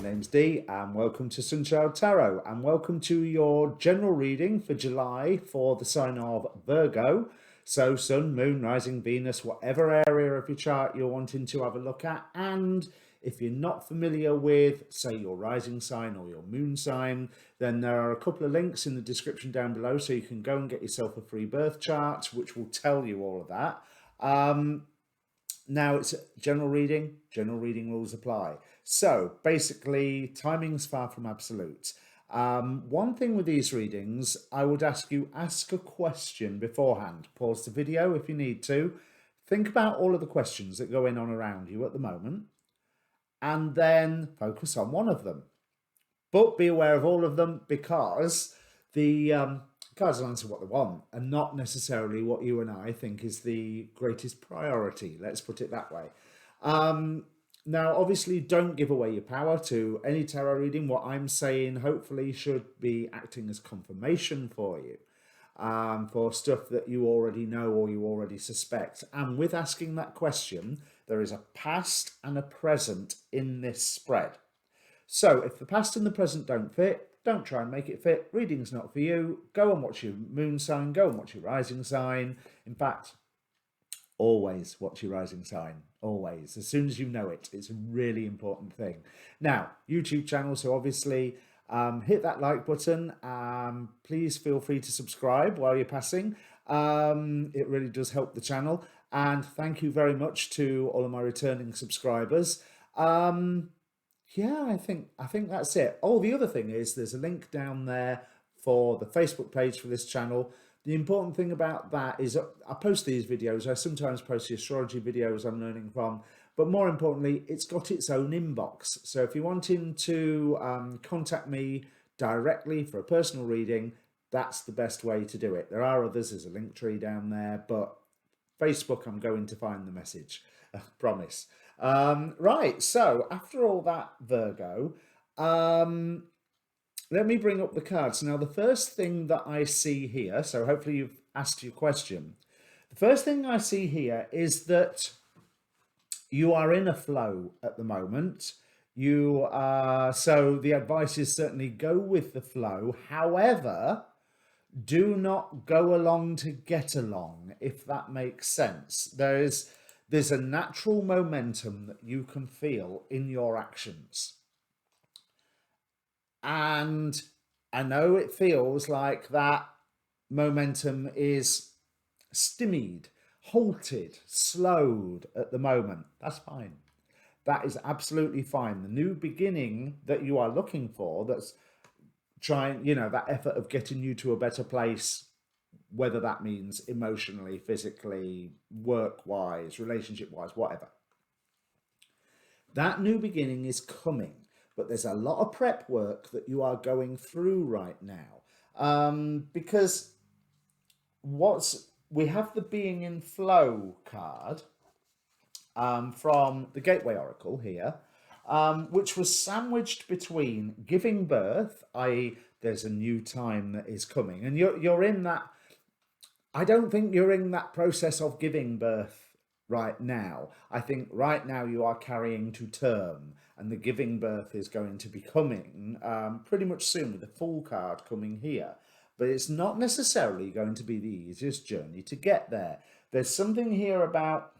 name's Dee and welcome to Sunchild Tarot and welcome to your general reading for July for the sign of Virgo. So Sun, Moon, Rising, Venus, whatever area of your chart you're wanting to have a look at. And if you're not familiar with, say, your rising sign or your moon sign, then there are a couple of links in the description down below so you can go and get yourself a free birth chart, which will tell you all of that. Now it's general reading rules apply. So basically, timing's far from absolute. One thing with these readings, I would ask a question beforehand. Pause the video if you need to. Think about all of the questions that go on around you at the moment, and then focus on one of them. But be aware of all of them, because the cards will answer what they want and not necessarily what you and I think is the greatest priority. Let's put it that way. Now, obviously, don't give away your power to any tarot reading. What I'm saying, hopefully, should be acting as confirmation for you, for stuff that you already know or you already suspect. And with asking that question, there is a past and a present in this spread. So if the past and the present don't fit, don't try and make it fit. Reading's not for you. Go and watch your moon sign. Go and watch your rising sign. In fact, always watch your rising sign. Always. As soon as you know it. It's a really important thing. Now, YouTube channel. So obviously, hit that like button. Please feel free to subscribe while you're passing. It really does help the channel. And thank you very much to all of my returning subscribers. Yeah, I think that's it. Oh, the other thing is there's a link down there for the Facebook page for this channel. The important thing about that is I post these videos. I sometimes post the astrology videos I'm learning from, but more importantly, it's got its own inbox. So if you're wanting to contact me directly for a personal reading, that's the best way to do it. There are others. There's a link tree down there, but Facebook, I'm going to find the message. I promise. Right, so after all that, Virgo, let me bring up the cards. Now, the first thing that I see here, so hopefully you've asked your question. The first thing I see here is that you are in a flow at the moment. So the advice is certainly go with the flow. However, do not go along to get along, if that makes sense. There's a natural momentum that you can feel in your actions. And I know it feels like that momentum is stymied, halted, slowed at the moment. That's fine. That is absolutely fine. The new beginning that you are looking for, that's trying, that effort of getting you to a better place, whether that means emotionally, physically, work-wise, relationship-wise, whatever. That new beginning is coming, but there's a lot of prep work that you are going through right now. Because we have the being in flow card from the Gateway Oracle here, which was sandwiched between giving birth, i.e. there's a new time that is coming, and you're in that. I don't think you're in that process of giving birth right now. I think right now you are carrying to term, and the giving birth is going to be coming pretty much soon, with the full card coming here. But it's not necessarily going to be the easiest journey to get there. There's something here about...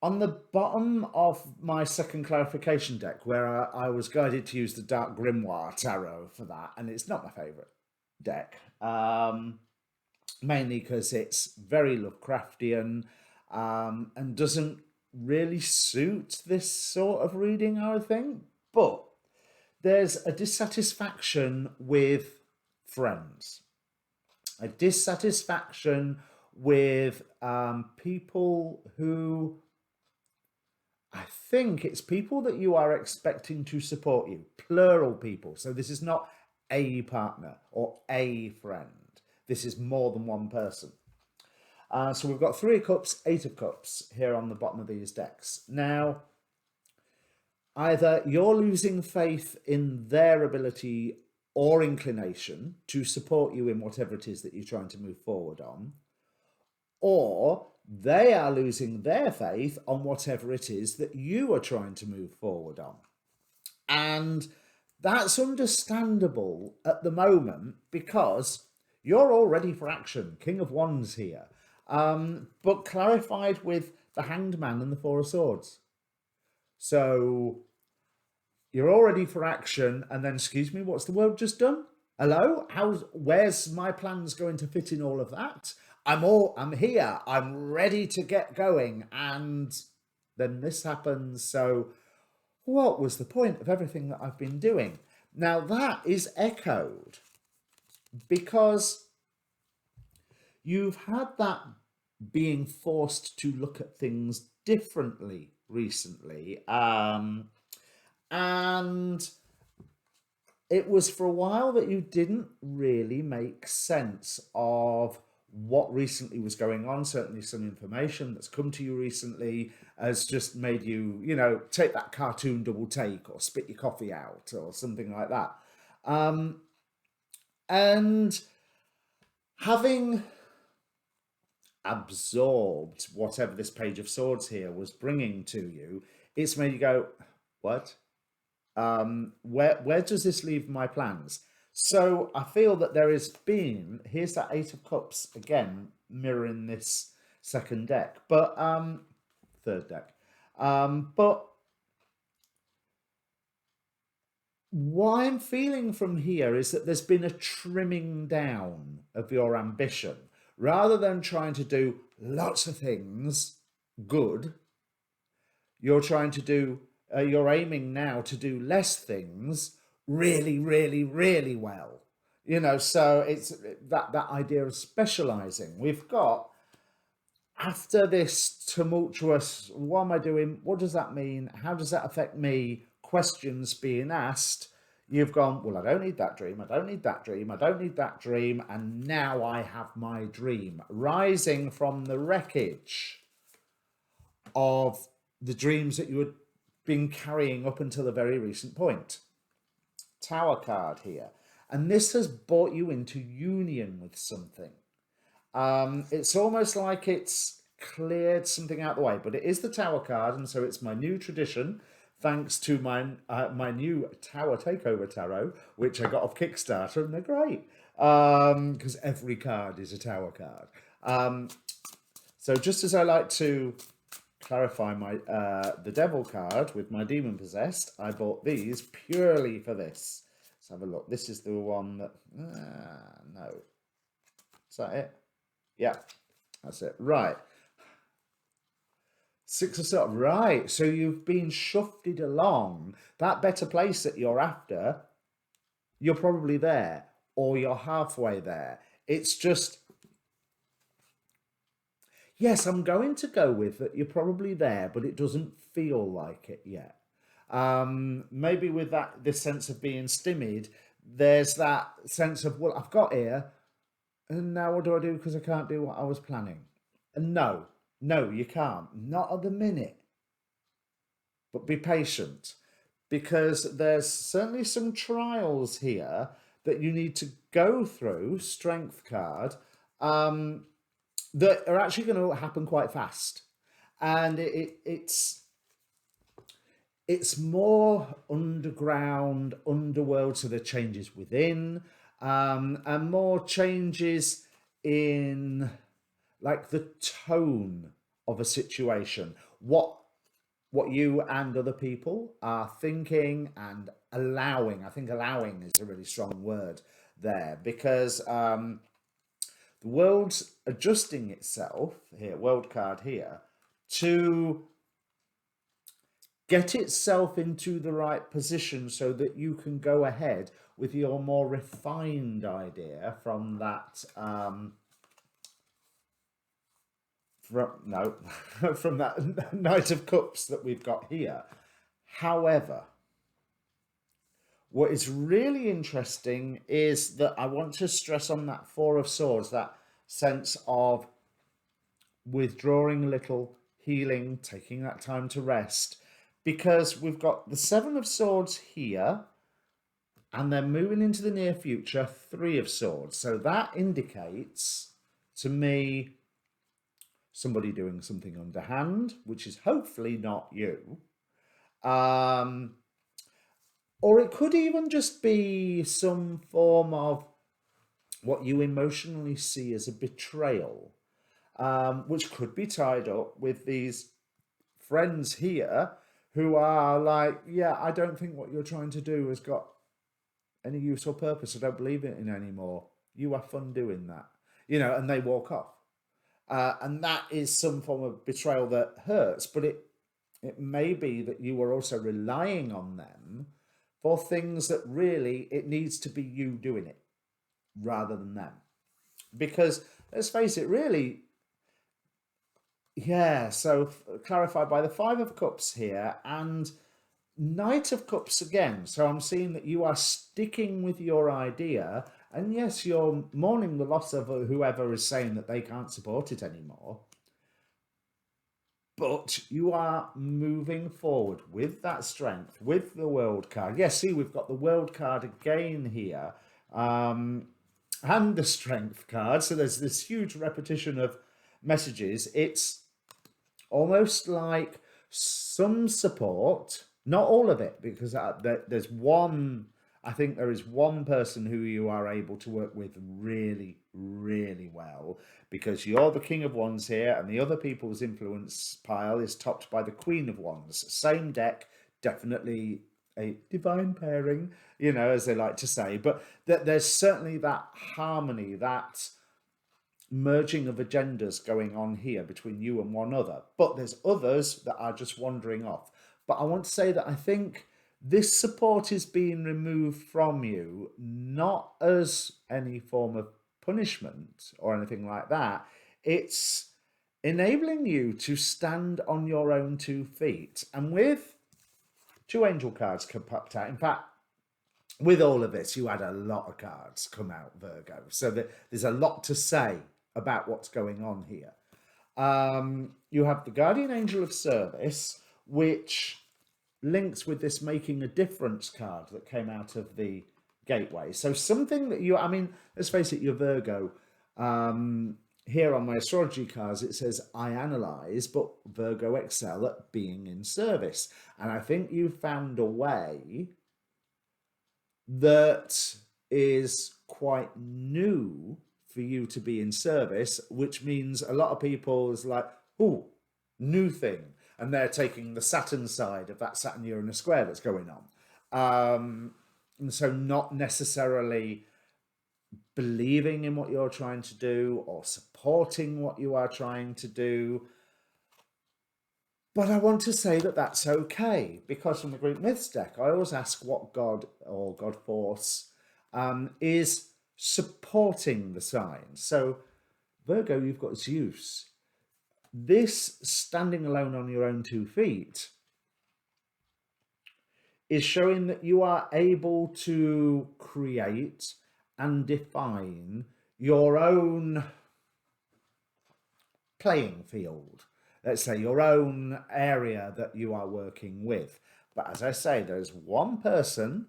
On the bottom of my second clarification deck, where I was guided to use the Dark Grimoire Tarot for that, and it's not my favourite deck, mainly because it's very Lovecraftian and doesn't really suit this sort of reading, I would think. But there's a dissatisfaction with friends, a dissatisfaction with people who... I think it's people that you are expecting to support you, plural people. So this is not a partner or a friend. This is more than one person. So we've got 3 of Cups, 8 of Cups here on the bottom of these decks. Now, either you're losing faith in their ability or inclination to support you in whatever it is that you're trying to move forward on, or They are losing their faith on whatever it is that you are trying to move forward on. And that's understandable at the moment because you're all ready for action. King of Wands here. But clarified with the Hanged Man and the Four of Swords. So you're all ready for action, and then, excuse me, what's the world just done? Hello? Where's my plans going to fit in all of that? I'm here. I'm ready to get going. And then this happens. So what was the point of everything that I've been doing? Now that is echoed because you've had that being forced to look at things differently recently. And it was for a while that you didn't really make sense of what recently was going on. Certainly some information that's come to you recently has just made you, take that cartoon double take or spit your coffee out or something like that. And having absorbed whatever this Page of Swords here was bringing to you, it's made you go, what? Where does this leave my plans? So I feel that there has been, here's that Eight of Cups again, mirroring this second deck, but third deck. But what I'm feeling from here is that there's been a trimming down of your ambition. Rather than trying to do lots of things good, you're trying to do, you're aiming now to do less things really, really, really well. So it's that idea of specializing. We've got, after this tumultuous, what am I doing? What does that mean? How does that affect me? Questions being asked. You've gone, well, I don't need that dream. I don't need that dream. I don't need that dream. And now I have my dream. Rising from the wreckage of the dreams that you had been carrying up until a very recent point. Tower card here. And this has brought you into union with something. It's almost like it's cleared something out of the way, but it is the Tower card, and so it's my new tradition, thanks to my new Tower Takeover Tarot, which I got off Kickstarter, and they're great, because every card is a Tower card. So just as I like to clarify my the Devil card with my Demon Possessed, I bought these purely for this. Let's have a look. This is the one that... no. Is that it? Yeah, that's it. Right. Six of Swords. Right. So you've been shufted along. That better place that you're after, you're probably there, or you're halfway there. It's just... Yes, I'm going to go with that you're probably there, but it doesn't feel like it yet. Maybe with this sense of being stymied, there's that sense of, well, I've got here, and now what do I do because I can't do what I was planning? And no, you can't. Not at the minute. But be patient, because there's certainly some trials here that you need to go through, Strength card, that are actually going to happen quite fast. And it's more underground, underworld, so there are changes within, and more changes in like the tone of a situation, what you and other people are thinking and allowing. I think allowing is a really strong word there, because the world's adjusting itself here, world card here, to get itself into the right position so that you can go ahead with your more refined idea from that from that Knight of Cups that we've got here. However, what is really interesting is that I want to stress on that Four of Swords, that sense of withdrawing a little, healing, taking that time to rest, because we've got the Seven of Swords here, and then moving into the near future, Three of Swords. So that indicates to me somebody doing something underhand, which is hopefully not you. Um, or it could even just be some form of what you emotionally see as a betrayal, which could be tied up with these friends here who are like, yeah, I don't think what you're trying to do has got any use or purpose. I don't believe it in anymore. You have fun doing that, and they walk off. And that is some form of betrayal that hurts, but it may be that you are also relying on them for things that really it needs to be you doing it rather than them. Because let's face it, really, yeah. So clarified by the Five of Cups here and Knight of Cups again. So I'm seeing that you are sticking with your idea. And yes, you're mourning the loss of whoever is saying that they can't support it anymore. But you are moving forward with that strength, with the World card. Yes, see, we've got the World card again here. And the Strength card. So there's this huge repetition of messages. It's almost like some support, not all of it, because there's one, I think there is one person who you are able to work with really, really well, because you're the King of Wands here, and the other people's influence pile is topped by the Queen of Wands. Same deck, definitely a divine pairing, as they like to say, but there's certainly that harmony, that merging of agendas going on here between you and one other. But there's others that are just wandering off. But I want to say that I think this support is being removed from you, not as any form of punishment or anything like that. It's enabling you to stand on your own 2 feet. And with 2 angel cards popped out, in fact, with all of this, you had a lot of cards come out, Virgo. So there's a lot to say about what's going on here. You have the Guardian Angel of Service, which links with this Making a Difference card that came out of the Gateway. So something that let's face it, you're Virgo. Here on my astrology cards, it says, I analyze, but Virgo excel at being in service. And I think you found a way that is quite new for you to be in service, which means a lot of people is like, oh, new thing. And they're taking the Saturn side of that Saturn-Uranus square that's going on. And so not necessarily believing in what you're trying to do or supporting what you are trying to do. But I want to say that that's okay, because from the Greek Myths deck, I always ask what god or god force is supporting the sign. So Virgo, you've got Zeus. This standing alone on your own 2 feet is showing that you are able to create and define your own playing field. Let's say your own area that you are working with. But as I say, there's one person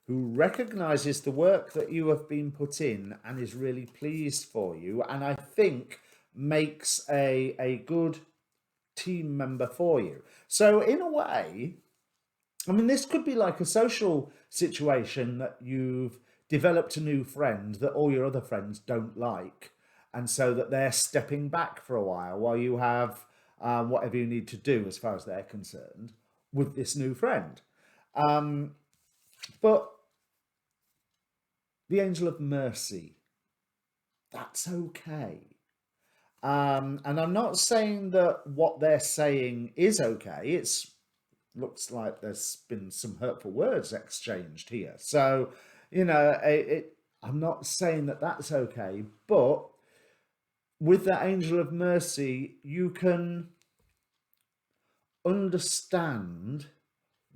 who recognizes the work that you have been put in and is really pleased for you, and I think makes a good team member for you. So in a way, this could be like a social situation that you've developed a new friend that all your other friends don't like, and so that they're stepping back for a while you have whatever you need to do as far as they're concerned with this new friend. But the Angel of Mercy, that's okay. And I'm not saying that what they're saying is okay. It's looks like there's been some hurtful words exchanged here. So, I'm not saying that that's okay, but with that Angel of Mercy, you can understand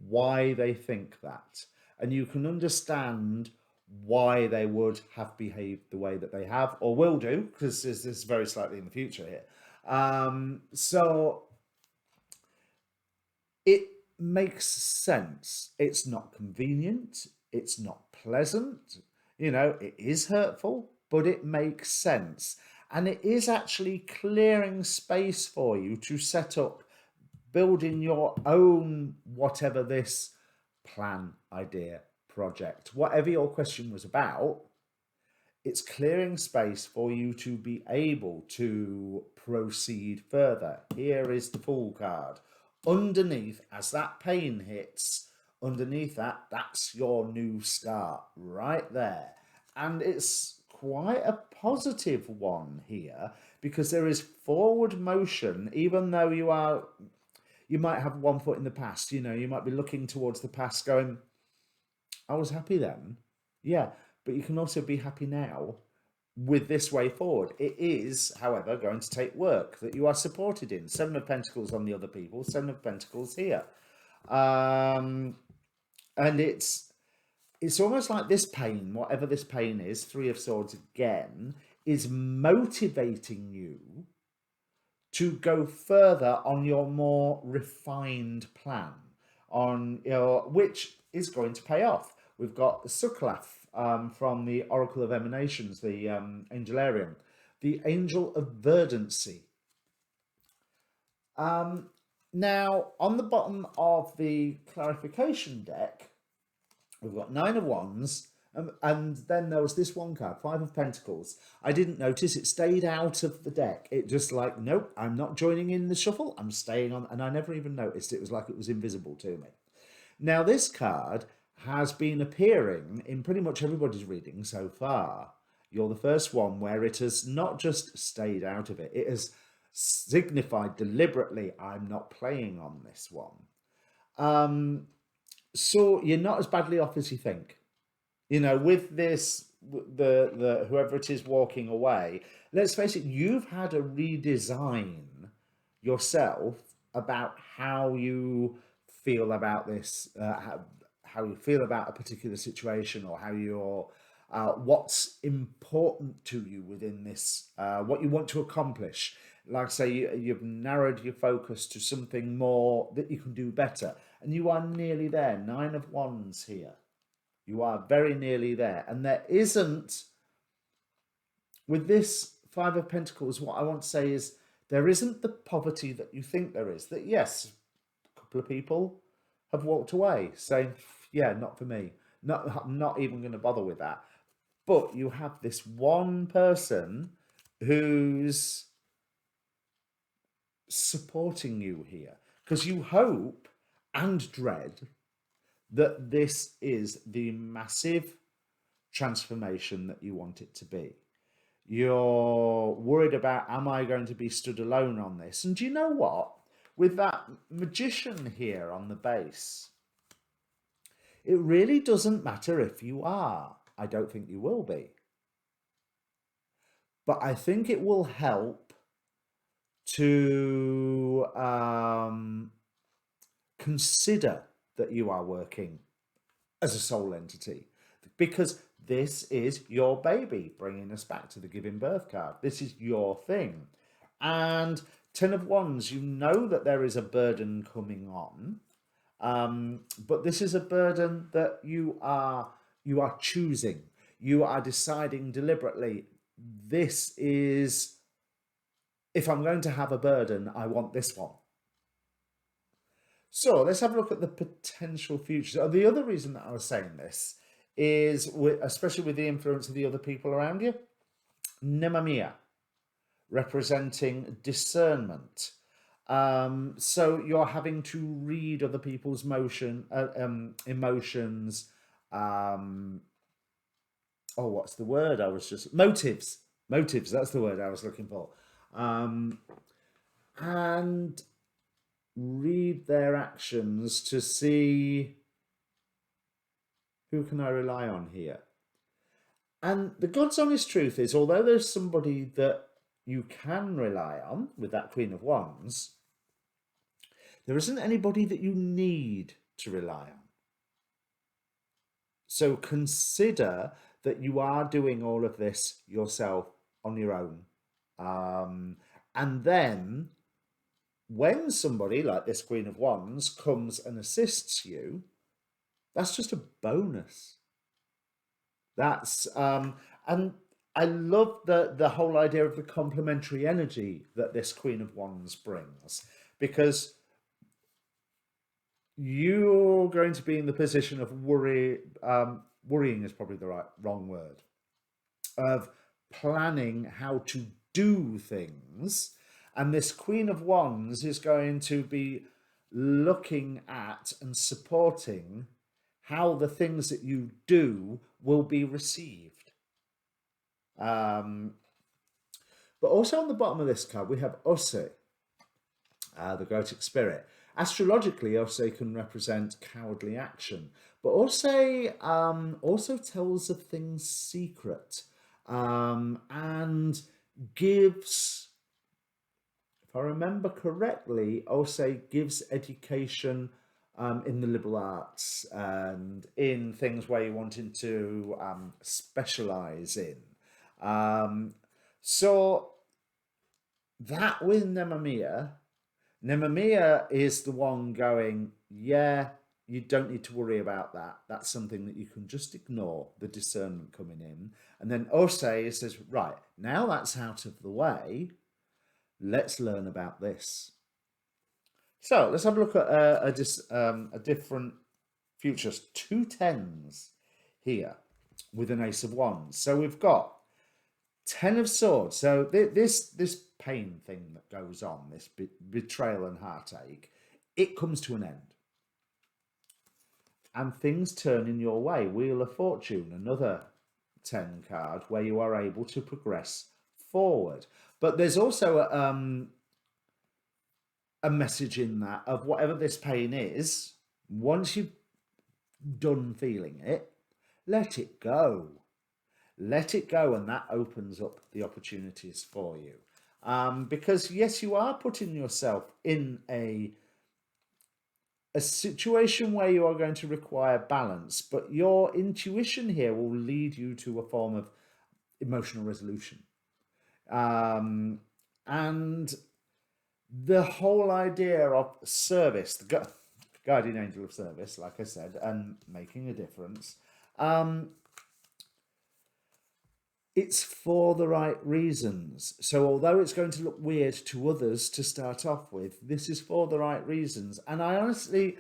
why they think that, and you can understand why they would have behaved the way that they have or will do, because this is very slightly in the future here. So it makes sense. It's not convenient, it's not pleasant, it is hurtful, but it makes sense. And it is actually clearing space for you to set up building your own, whatever this plan, idea, project, whatever your question was about. It's clearing space for you to be able to proceed further. Here is the Fool card. Underneath, as that pain hits, underneath that, that's your new start right there. And it's quite a positive one here, because there is forward motion, even though you might have one foot in the past. You might be looking towards the past going, I was happy then. Yeah, but you can also be happy now with this way forward. It is, however, going to take work that you are supported in. Seven of Pentacles on the other people, Seven of Pentacles here. And it's almost like this pain, whatever this pain is, Three of Swords again, is motivating you to go further on your more refined plan, on which is going to pay off. We've got Suklaf from the Oracle of Emanations, the Angelarium, the Angel of Verdancy. Now, on the bottom of the clarification deck, we've got Nine of Wands, and then there was this one card, Five of Pentacles. I didn't notice it stayed out of the deck. It just like, nope, I'm not joining in the shuffle. I'm staying on, and I never even noticed. It was like it was invisible to me. Now, this card has been appearing in pretty much everybody's reading so far. You're the first one where it has not just stayed out of it, it has signified deliberately, I'm not playing on this one. So you're not as badly off as you think. With this, the whoever it is walking away, let's face it, you've had a redesign yourself about how you feel about this, how you feel about a particular situation, or how you're, what's important to you within this, what you want to accomplish. Like I say, you've narrowed your focus to something more that you can do better. And you are nearly there. Nine of Wands here. You are very nearly there. And there isn't, with this Five of Pentacles, what I want to say is there isn't the poverty that you think there is. That, yes, a couple of people have walked away saying, yeah, not for me. I'm not even going to bother with that. But you have this one person who's supporting you here, because you hope and dread that this is the massive transformation that you want it to be. You're worried about, am I going to be stood alone on this? And do you know what? With that Magician here on the base, it really doesn't matter if you are. I don't think you will be. But I think it will help to consider that you are working as a soul entity, because this is your baby, bringing us back to the giving birth card. This is your thing. And Ten of Wands, you know that there is a burden coming on, but this is a burden that you are choosing. You are deciding deliberately, this is, if I'm going to have a burden, I want this one. So let's have a look at the potential future. So the other reason that I was saying this is, especially with the influence of the other people around you, Nemamia, representing discernment. So you're having to read other people's emotions. What's the word? Motives. Motives, that's the word I was looking for. And read their actions to see, who can I rely on here? And the God's honest truth is, although there's somebody that you can rely on with that Queen of Wands, there isn't anybody that you need to rely on. So consider that you are doing all of this yourself on your own. And then when somebody like this Queen of Wands comes and assists you, that's just a bonus. That's and I love the whole idea of the complementary energy that this Queen of Wands brings, because you're going to be in the position of worrying is probably the wrong word, of planning how to do things. And this Queen of Wands is going to be looking at and supporting how the things that you do will be received. But also on the bottom of this card, we have Ose, the Goetic spirit. Astrologically, Ose can represent cowardly action, but Ose also tells of things secret, and gives, if I remember correctly, Ose gives education in the liberal arts and in things where you're wanting to specialize in. So that with Nemamia is the one going, yeah, you don't need to worry about that. That's something that you can just ignore, the discernment coming in. And then Osei says, right, now that's out of the way, let's learn about this. So let's have a look at a different futures. 2 tens here with an Ace of Wands. So we've got 10 of Swords. So this pain thing that goes on, this betrayal and heartache, it comes to an end. And things turn in your way. Wheel of Fortune, another 10 card where you are able to progress forward. But there's also a message in that of whatever this pain is, once you've done feeling it, let it go. Let it go, and that opens up the opportunities for you. Because yes, you are putting yourself in a situation where you are going to require balance, but your intuition here will lead you to a form of emotional resolution. And the whole idea of service, the guardian angel of service, like I said, and making a difference, it's for the right reasons. So although it's going to look weird to others to start off with, this is for the right reasons. And I honestly,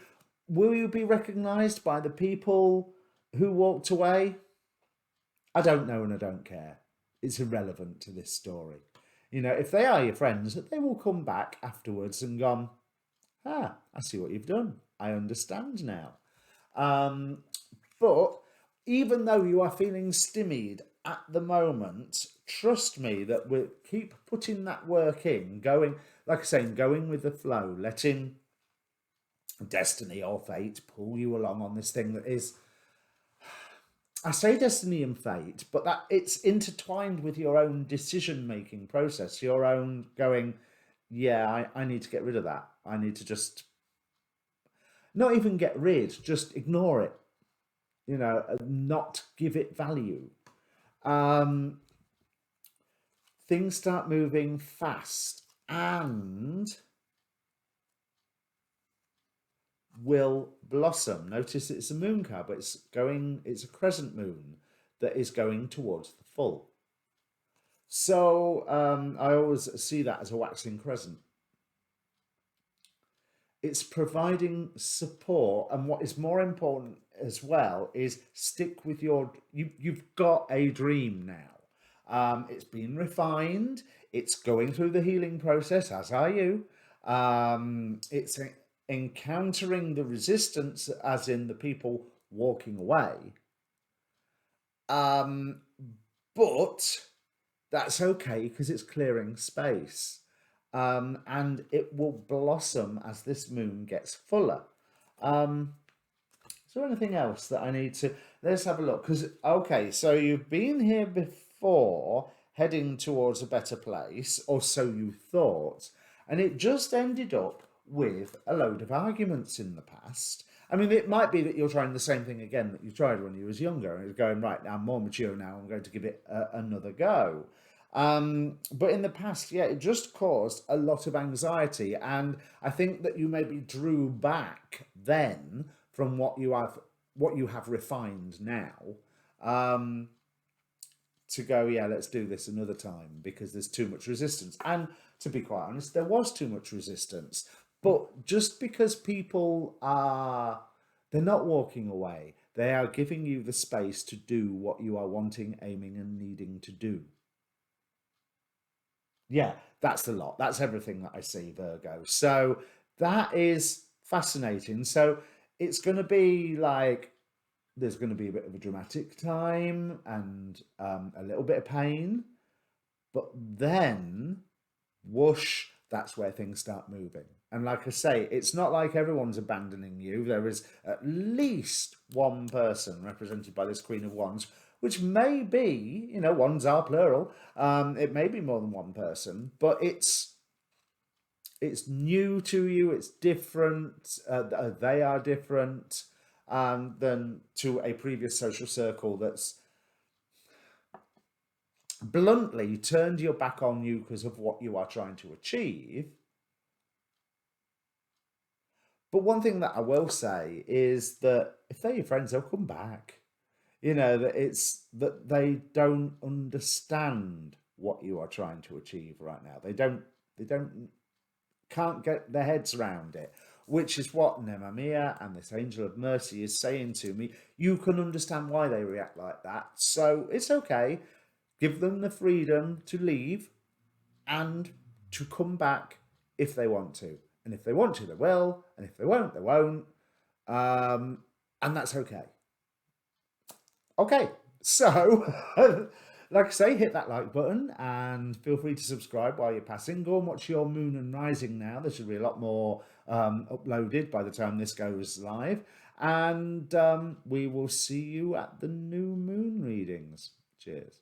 will you be recognized by the people who walked away? I don't know, and I don't care. It's irrelevant to this story. You know, if they are your friends, they will come back afterwards and gone, I see what you've done. I understand now. But even though you are feeling stymied at the moment, trust me that we'll keep putting that work in, going, like I say, going with the flow, letting destiny or fate pull you along on this thing that is, I say destiny and fate, but that it's intertwined with your own decision-making process, your own going, yeah, I need to get rid of that. I need to just not even get rid, just ignore it, you know, not give it value. Things start moving fast and will blossom. Notice it's a moon card, but it's a crescent moon that is going towards the full. So I always see that as a waxing crescent. It's providing support, and what is more important as well is stick with you've got a dream now. It's been refined, it's going through the healing process, as are you. It's encountering the resistance, as in the people walking away. But that's okay, because it's clearing space. And it will blossom as this moon gets fuller. Is there anything else that I need to... Let's have a look. Because, okay, so you've been here before, heading towards a better place, or so you thought, and it just ended up with a load of arguments in the past. I mean, it might be that you're trying the same thing again that you tried when you was younger, and you're going, right, now I'm more mature now, I'm going to give it another go. But in the past, yeah, it just caused a lot of anxiety, and I think that you maybe drew back then from what you have refined now. to go, yeah, let's do this another time because there's too much resistance. And to be quite honest, there was too much resistance. But just because people are, they're not walking away, they are giving you the space to do what you are wanting, aiming, and needing to do. Yeah, that's the lot. That's everything that I see, Virgo. So that is fascinating. So it's going to be like, there's going to be a bit of a dramatic time and a little bit of pain, but then whoosh, that's where things start moving. And like I say, it's not like everyone's abandoning you. There is at least one person represented by this Queen of Wands, which may be, you know, wands are plural. It may be more than one person, but it's new to you. It's different. They are different than to a previous social circle that's bluntly turned your back on you because of what you are trying to achieve. But one thing that I will say is that if they're your friends, they'll come back. You know, that it's that they don't understand what you are trying to achieve right now. They can't get their heads around it, which is what Nemamia and this angel of mercy is saying to me. You can understand why they react like that. So it's okay. Give them the freedom to leave and to come back if they want to. And if they want to, they will. And if they won't, they won't. And that's okay. Okay, so like I say, hit that like button and feel free to subscribe while you're passing. Go and watch your moon and rising now. There should be a lot more uploaded by the time this goes live. And we will see you at the new moon readings. Cheers.